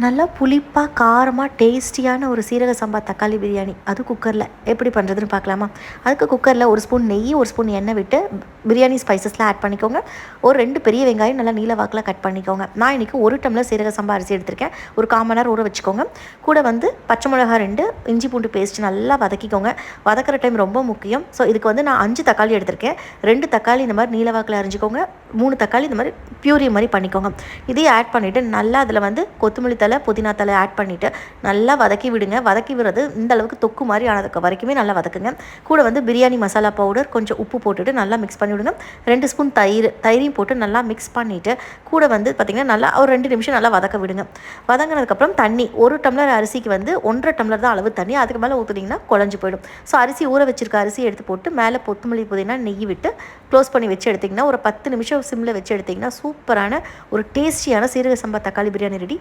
நல்லா புளிப்பாக காரமாக டேஸ்டியான ஒரு சீரக சம்பா தக்காளி பிரியாணி, அது குக்கரில் எப்படி பண்ணுறதுன்னு பார்க்கலாமா? அதுக்கு குக்கரில் ஒரு ஸ்பூன் நெய், ஒரு ஸ்பூன் எண்ணெய் விட்டு பிரியாணி ஸ்பைசஸ்லாம் ஆட் பண்ணிக்கோங்க. ஒரு 2 பெரிய வெங்காயம் நல்லா நீல வாக்கில் கட் பண்ணிக்கோங்க. நான் இன்றைக்கி 1 டம்ளர் சீரக சம்பா அரிசி எடுத்திருக்கேன். ஒரு 1/4 மணி நேரம் ஊற வச்சுக்கோங்க. கூட வந்து பச்சை மிளகா 2, இஞ்சி பூண்டு பேஸ்ட் நல்லா வதக்கிக்கோங்க. வதக்கிற டைம் ரொம்ப முக்கியம். ஸோ இதுக்கு வந்து நான் 5 தக்காளி எடுத்திருக்கேன். 2 தக்காளி இந்த மாதிரி நீல வாக்கில் அரிஞ்சிக்கோங்க. 3 தக்காளி இந்த மாதிரி பியூரி மாதிரி பண்ணிக்கோங்க. இதையும் ஆட் பண்ணிவிட்டு நல்லா அதில் வந்து கொத்தமல்லி தலை, புதினா தலை ஆட் பண்ணிவிட்டு நல்லா வதக்கி விடுங்க. வதக்கி விடுறது இந்த அளவுக்கு தொக்கு மாதிரி ஆனதுக்கு வரைக்குமே நல்லா வதக்குங்க. கூட வந்து பிரியாணி மசாலா பவுடர், கொஞ்சம் உப்பு போட்டுட்டு நல்லா மிக்ஸ் பண்ணி விடுங்க. 2 ஸ்பூன் தயிரையும் போட்டு நல்லா மிக்ஸ் பண்ணிவிட்டு கூட வந்து பார்த்திங்கன்னா நல்லா ஒரு 2 நிமிஷம் நல்லா வதக்க விடுங்க. வதங்கினதுக்கப்புறம் தண்ணி, 1 டம்ளர் அரிசிக்கு வந்து 1.5 டம்ளர் தான் அளவு தண்ணி. அதுக்கு மேலே ஊற்றுனீங்கன்னா குழஞ்சி போயிடும். ஸோ அரிசி ஊற வச்சிருக்க அரிசி எடுத்து போட்டு மேலே கொத்தமல்லி புதினா நெய் விட்டு க்ளோஸ் பண்ணி வச்சு எடுத்திங்கன்னா ஒரு 10 நிமிஷம் சிம்மில் வச்சு எடுத்திங்கன்னா சூப்பரான ஒரு டேஸ்டியான சீரக சம்பா தக்காளி பிரியாணி ரெடி.